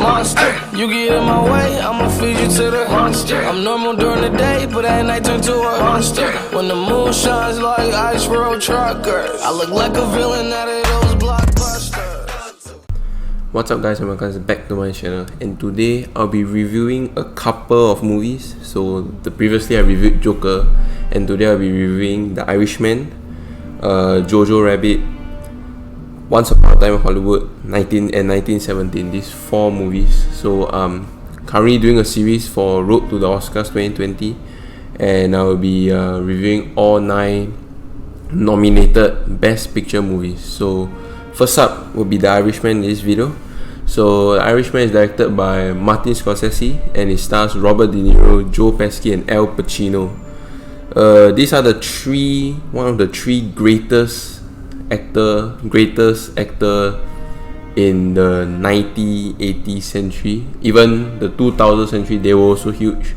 monster. You get in my way, I'ma feed you to the monster. I'm normal during the day, but at night turn to a monster. When the moon shines like ice road truckers, I look like a villain out of those blockbusters. What's up guys, and welcome back to my channel, and today I'll be reviewing a couple of movies. So previously I reviewed Joker, and today I'll be reviewing The Irishman, Jojo Rabbit, Once Upon a Time in Hollywood, 1917. These 4 movies. So currently doing a series for Road to the Oscars 2020, and I will be reviewing all 9 nominated Best Picture movies. So first up will be The Irishman in this video. So The Irishman is directed by Martin Scorsese, and it stars Robert De Niro, Joe Pesci, and Al Pacino. These are one of the three greatest actor in the 90-80 century. Even the 2000 century, they were also huge.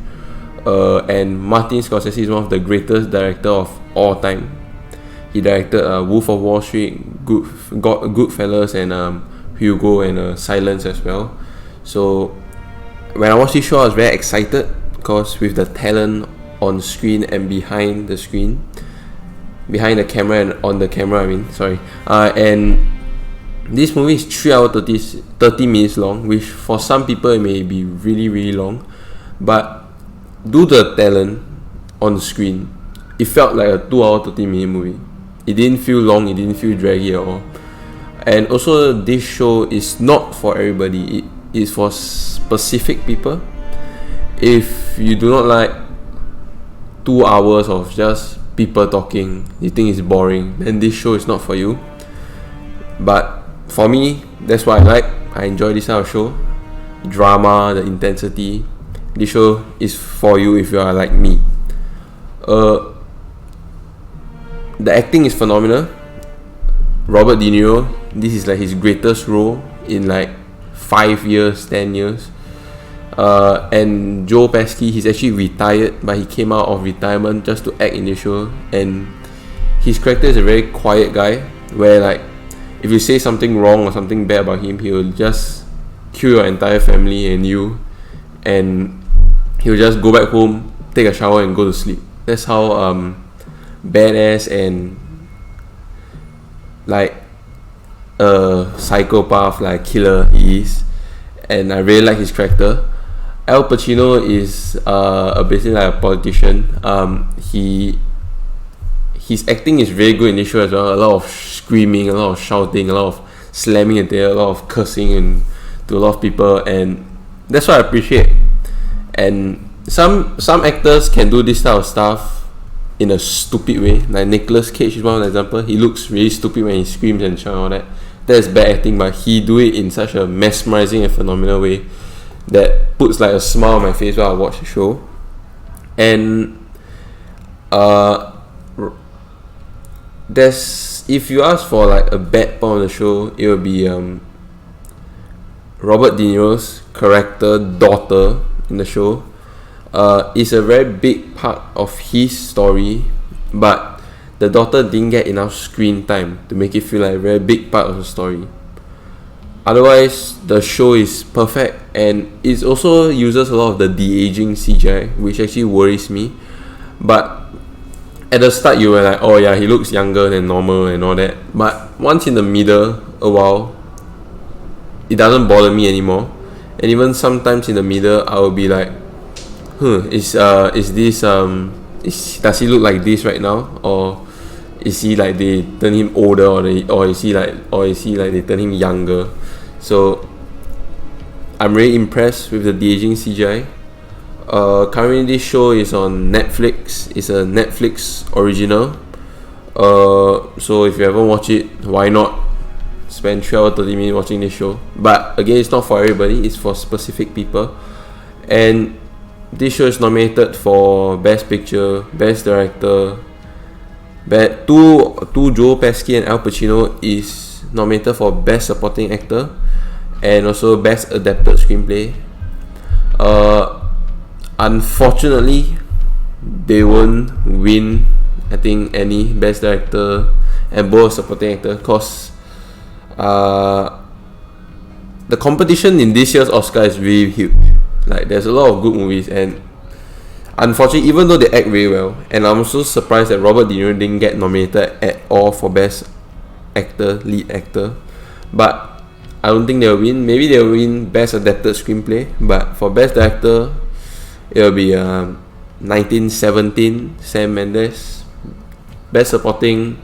And Martin Scorsese is one of the greatest director of all time. He directed Wolf of Wall Street, Goodfellas, and Hugo, and Silence as well. So when I watched this show, I was very excited because with the talent on screen and behind the camera and on the camera, and this movie is 3 hours 30 minutes long, which for some people it may be really really long, but due to the talent on the screen, it felt like a 2 hour 30 minute movie. It didn't feel long, it didn't feel draggy at all. And also, this show is not for everybody. It is for specific people. If you do not like 2 hours of just people talking, you think it's boring, then this show is not for you. But for me, that's what I like. I enjoy this kind of show. Drama, the intensity. This show is for you if you are like me. The acting is phenomenal. Robert De Niro, this is like his greatest role in like 5 years, 10 years. And Joe Pesci, he's actually retired, but he came out of retirement just to act in the show. And his character is a very quiet guy, where like if you say something wrong or something bad about him, he will just kill your entire family and you, and he will just go back home, take a shower, and go to sleep. That's how badass and like a psychopath, like killer he is. And I really like his character. Al Pacino is basically like a politician. His acting is very good in this show as well. A lot of screaming, a lot of shouting, a lot of slamming the table, a lot of cursing and to a lot of people, and that's what I appreciate. And some actors can do this type of stuff in a stupid way. Like Nicolas Cage is one example. He looks really stupid when he screams and shouts and all that. That's bad acting, but he do it in such a mesmerizing and phenomenal way that puts like a smile on my face while I watch the show. And if you ask for like a bad part of the show, it will be Robert De Niro's character daughter in the show. Is a very big part of his story, but the daughter didn't get enough screen time to make it feel like a very big part of the story. Otherwise, the show is perfect, and it also uses a lot of the de-aging CGI, which actually worries me. But at the start, you were like, oh yeah, he looks younger than normal and all that. But once in the middle, a while, it doesn't bother me anymore. And even sometimes in the middle, I will be like, does he look like this right now, or is he like they turn him older, or is he like they turn him younger? So I'm really impressed with the de-aging CGI. Currently this show is on Netflix. It's a Netflix original. So if you haven't watched it, why not spend 3 hours 30 minutes watching this show? But again, it's not for everybody. It's for specific people. And this show is nominated for Best Picture, Best Director. Two Joe Pesci and Al Pacino is nominated for Best Supporting Actor and also Best Adapted Screenplay. Unfortunately, they won't win, I think, any Best Director and both Supporting Actor, because the competition in this year's Oscar is really huge. Like, there's a lot of good movies, and unfortunately, even though they act very well, and I'm also surprised that Robert De Niro didn't get nominated at all for Best Actor, Lead Actor, but I don't think they'll win. Maybe they'll win Best Adapted Screenplay, but for Best Director, it'll be 1917, Sam Mendes. Best Supporting,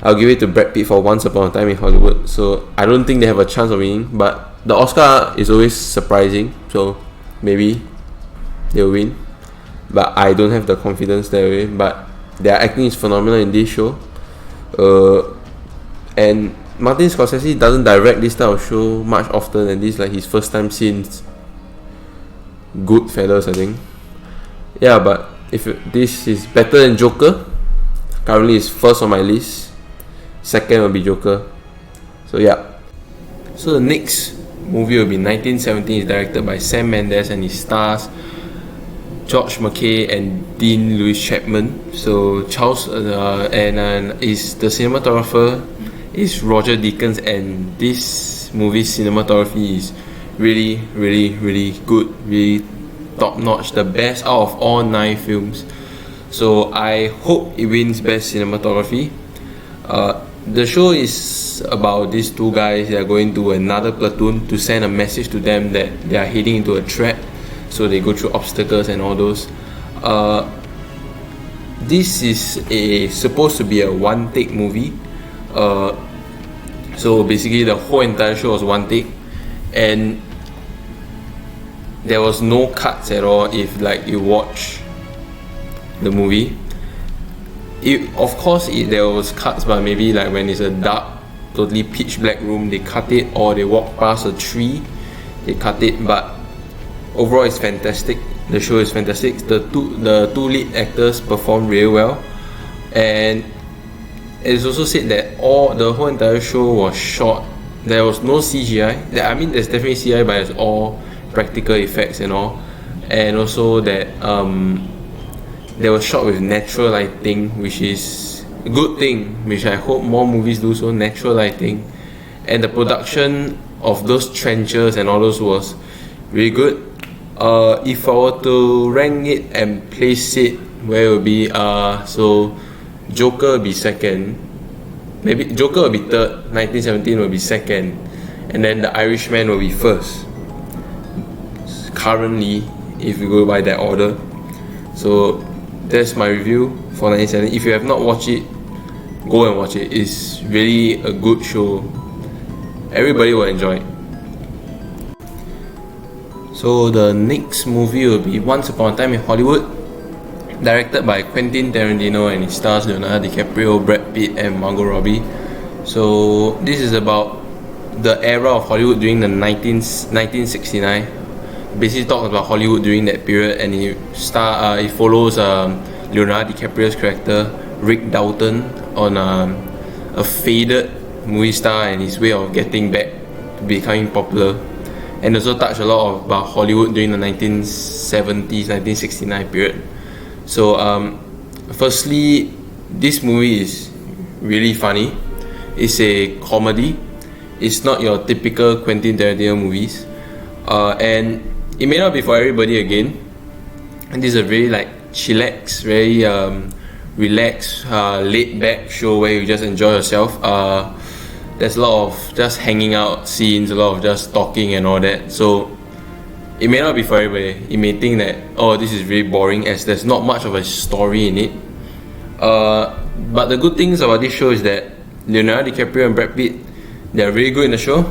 I'll give it to Brad Pitt for Once Upon a Time in Hollywood. So I don't think they have a chance of winning, but the Oscar is always surprising, so maybe they'll win. But I don't have the confidence that way. But their acting is phenomenal in this show. And Martin Scorsese doesn't direct this type of show much often, and this is like his first time since Goodfellas, I think. Yeah, but if this is better than Joker, currently it's first on my list. Second will be Joker. So yeah. So the next movie will be 1917. It's directed by Sam Mendes and it stars George McKay and Dean Lewis Chapman. So Charles is the cinematographer is Roger Deakins, and this movie's cinematography is really, really, really good, really top notch, the best out of all 9 films. So I hope it wins best cinematography. The show is about these 2 guys that are going to another platoon to send a message to them that they are heading into a trap. So they go through obstacles and all those. This is supposed to be a one-take movie. So basically the whole entire show was one take, and there was no cuts at all if like you watch the movie. Of course there was cuts, but maybe like when it's a dark, totally pitch black room, they cut it, or they walk past a tree, they cut it. But overall it's fantastic. The show is fantastic. The two lead actors perform really well, and it's also said that the whole entire show was shot. There was no CGI. I mean, there's definitely CGI, but it's all practical effects and all. And also that they were shot with natural lighting, which is a good thing, which I hope more movies do so, natural lighting. And the production of those trenches and all those was really good. If I were to rank it and place it, where it would be, so Joker will be second, maybe Joker will be third, 1917 will be second, and then The Irishman will be first currently, if you go by that order. So that's my review for 1917. If you have not watched it, go and watch it. It's really a good show. Everybody will enjoy it. So the next movie will be Once Upon a Time in Hollywood, directed by Quentin Tarantino, and it stars Leonardo DiCaprio, Brad Pitt and Margot Robbie. So this is about the era of Hollywood during the 1969. Basically talks about Hollywood during that period, and it follows Leonardo DiCaprio's character Rick Dalton on a faded movie star and his way of getting back to becoming popular, and also touch a lot about Hollywood during the 1970s, 1969 period. So firstly, this movie is really funny. It's a comedy. It's not your typical Quentin Tarantino movies, and it may not be for everybody again. And this is a very like chillax, very relaxed, laid back show where you just enjoy yourself. There's a lot of just hanging out scenes, a lot of just talking and all that. So it may not be for everybody. You may think that, oh, this is really boring, as there's not much of a story in it. But the good things about this show is that Leonardo DiCaprio and Brad Pitt, they're really good in the show.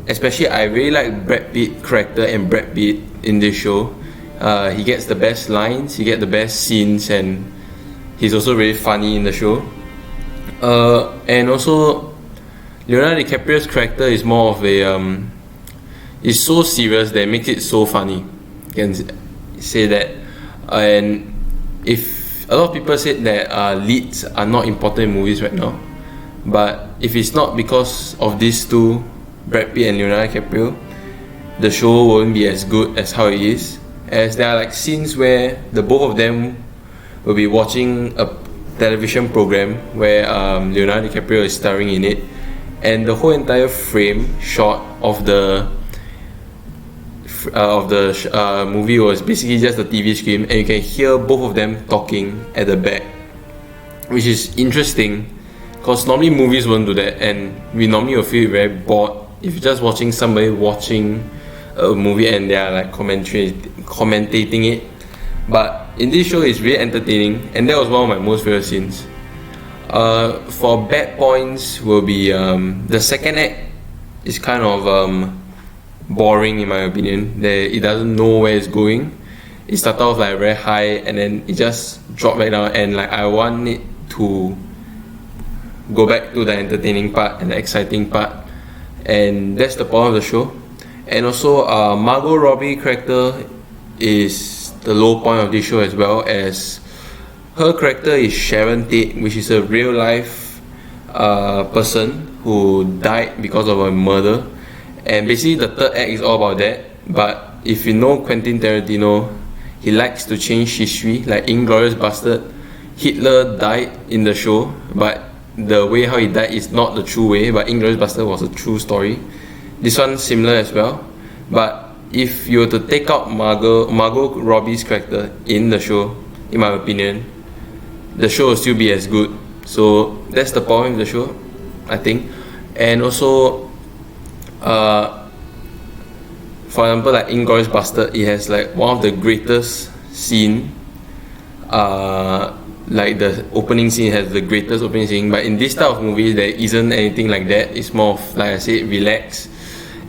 Especially, I really like Brad Pitt's character and Brad Pitt in this show. He gets the best lines, he gets the best scenes, and he's also really funny in the show. And also, Leonardo DiCaprio's character is more of a it's so serious that it makes it so funny. You can say that. And if a lot of people said that leads are not important in movies right now, but if it's not because of these two, Brad Pitt and Leonardo DiCaprio, the show won't be as good as how it is. As there are like scenes where the both of them will be watching a television program where Leonardo DiCaprio is starring in it, and the whole entire frame shot of the movie was basically just a TV screen, and you can hear both of them talking at the back, which is interesting because normally movies won't do that, and we normally will feel very bored if you're just watching somebody watching a movie and they are like commentating it. But in this show, it's really entertaining, and that was one of my most favorite scenes. For bad points will be the second act is kind of boring in my opinion. It doesn't know where it's going. It started off like very high and then it just dropped back down, and like I want it to go back to the entertaining part and the exciting part, and that's the point of the show. And also Margot Robbie character is the low point of this show, as well as her character is Sharon Tate, which is a real life person who died because of a murder. And basically the third act is all about that. But if you know Quentin Tarantino, he likes to change history. Like Inglourious Bastard, Hitler died in the show, but the way how he died is not the true way, but Inglourious Bastard was a true story. This one's similar as well. But if you were to take out Margot Robbie's character in the show, in my opinion, the show will still be as good. So that's the point of the show, I think. And also for example, like Inglourious Bastard, it has like one of the greatest scene. Like the opening scene has the greatest opening scene, but in this type of movie there isn't anything like that. It's more of, like I said, relax,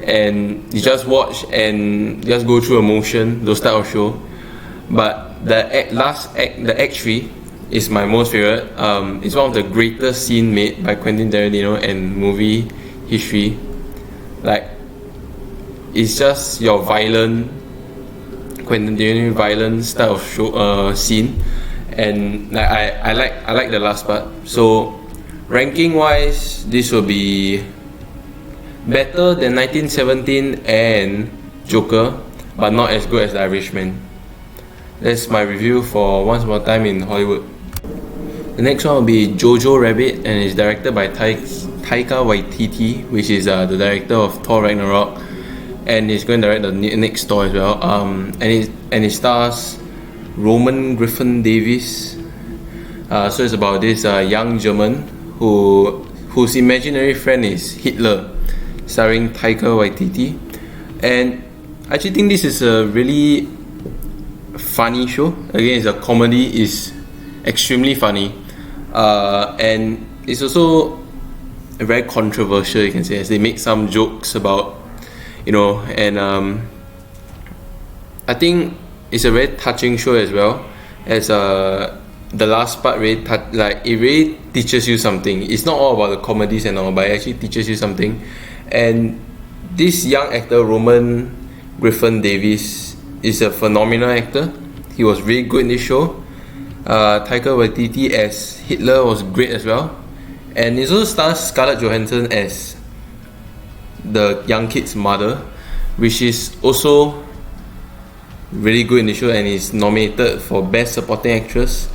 and you just watch and just go through emotion, those type of show. But the last act, the act 3, is my most favorite. It's one of the greatest scene made by Quentin Tarantino and movie history. Like, it's just your violent Quentin Tarantino violent style of show scene, and like I like the last part. So ranking wise, this will be better than 1917 and Joker, but not as good as The Irishman. That's my review for Once Upon a Time in Hollywood. The next one will be Jojo Rabbit, and it's directed by Taika Waititi, which is the director of Thor Ragnarok, and he's going to direct the next Thor as well. And it stars Roman Griffin Davis. So it's about this young German whose imaginary friend is Hitler, starring Taika Waititi. And I actually think this is a really funny show. Again, it's a comedy, it's extremely funny, and it's also very controversial, you can say, as they make some jokes about, and I think it's a very touching show as well, as the last part really it really teaches you something. It's not all about the comedies and all, but it actually teaches you something. And this young actor, Roman Griffin Davis, is a phenomenal actor. He was really good in this show. Taika Waititi as Hitler was great as well, and it also stars Scarlett Johansson as the young kid's mother, which is also really good in the show and is nominated for Best Supporting Actress.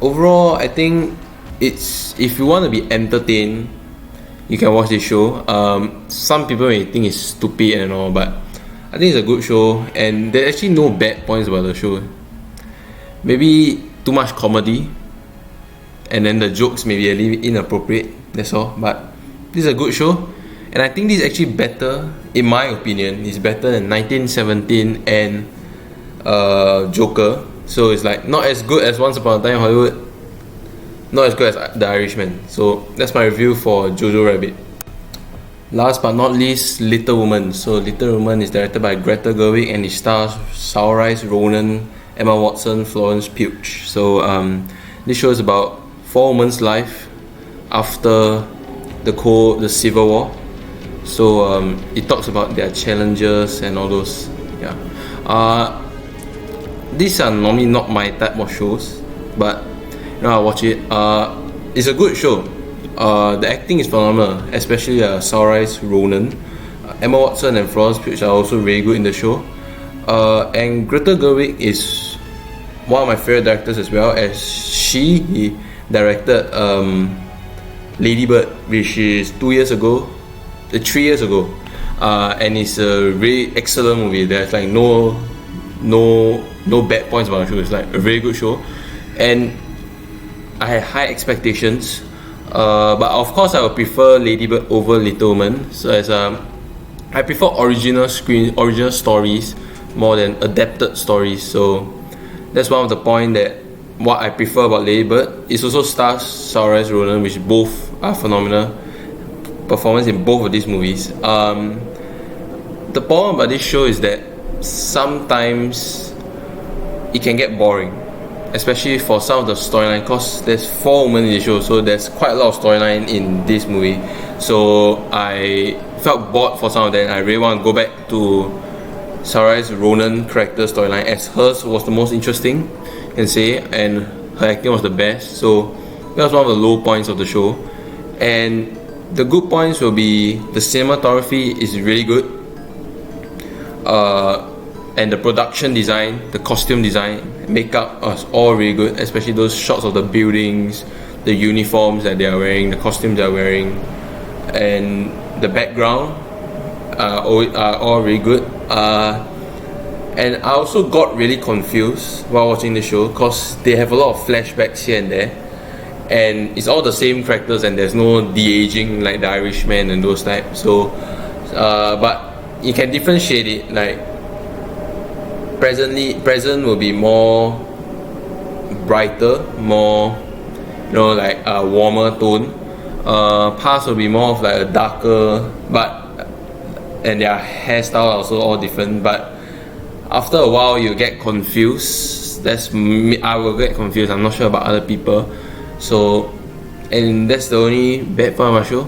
Overall, I think if you want to be entertained, you can watch this show. Some people may think it's stupid and all, but I think it's a good show, and there's actually no bad points about the show. Maybe too much comedy, and then the jokes may be a little bit inappropriate, that's all. But this is a good show, and I think this is actually better, in my opinion, it's better than 1917 and Joker. So it's like not as good as Once Upon a Time in Hollywood, not as good as The Irishman. So that's my review for Jojo Rabbit. Last but not least, Little Woman. So Little Woman is directed by Greta Gerwig, and it stars Saoirse Ronan, Emma Watson, Florence Pugh. So this show is about 4 women's life after the Civil War. So it talks about their challenges and all those. These are normally not my type of shows, but I watch it. It's a good show. The acting is phenomenal, especially Saoirse Ronan. Emma Watson and Florence Pugh are also really good in the show. And Greta Gerwig is one of my favorite directors as well, as she directed Lady Bird, which is 2 years ago, 3 years ago, and it's a really excellent movie. There's like no bad points about the show. It's like a very good show, and I had high expectations. But of course, I would prefer Lady Bird over Little Woman. So I prefer original stories more than adapted stories. So that's one of the point that what I prefer about Lady Bird. It also stars Saoirse Ronan, which both are phenomenal performance in both of these movies. The problem about this show is that sometimes it can get boring, especially for some of the storyline, because there's 4 women in the show, so there's quite a lot of storyline in this movie. So I felt bored for some of them. I really want to go back to Saoirse Ronan character storyline, as hers was the most interesting, you can say, and her acting was the best. So that was one of the low points of the show. And the good points will be the cinematography is really good, and the production design, the costume design, makeup was all really good, especially those shots of the buildings, the uniforms that they are wearing, the costumes they are wearing, and the background are all really good. And I also got really confused while watching the show, because they have a lot of flashbacks here and there, and it's all the same characters, and there's no de-aging like the Irishman and those types. So but you can differentiate it, like present will be more brighter, more, you know, like a warmer tone. Past will be more of like a darker, and their hairstyle are also all different. But after a while you get confused. I will get confused. I'm not sure about other people. So, and that's the only bad part of my show.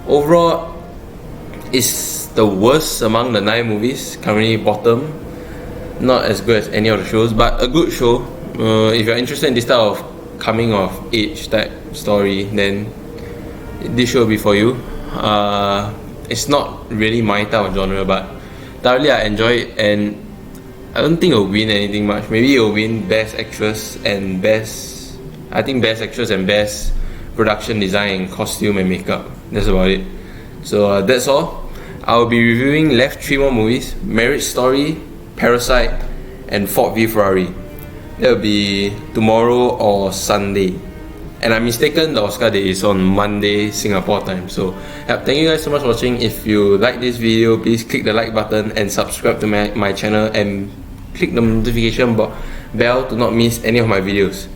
Overall, it's the worst among the 9 movies, currently bottom. Not as good as any of the shows, but a good show. If you're interested in this type of coming of age type story, then this show will be for you. It's not really my type of genre, but thoroughly I enjoy it, and I don't think it'll win anything much. Maybe it'll win Best Actress and Best Production Design, Costume and Makeup. That's about it. So that's all. I'll be reviewing left 3 more movies: Marriage Story, Parasite, and Ford v Ferrari. That'll be tomorrow or Sunday. And I'm mistaken, the Oscar day is on Monday Singapore time. So thank you guys so much for watching. If you like this video, please click the like button and subscribe to my channel, and click the notification bell to not miss any of my videos.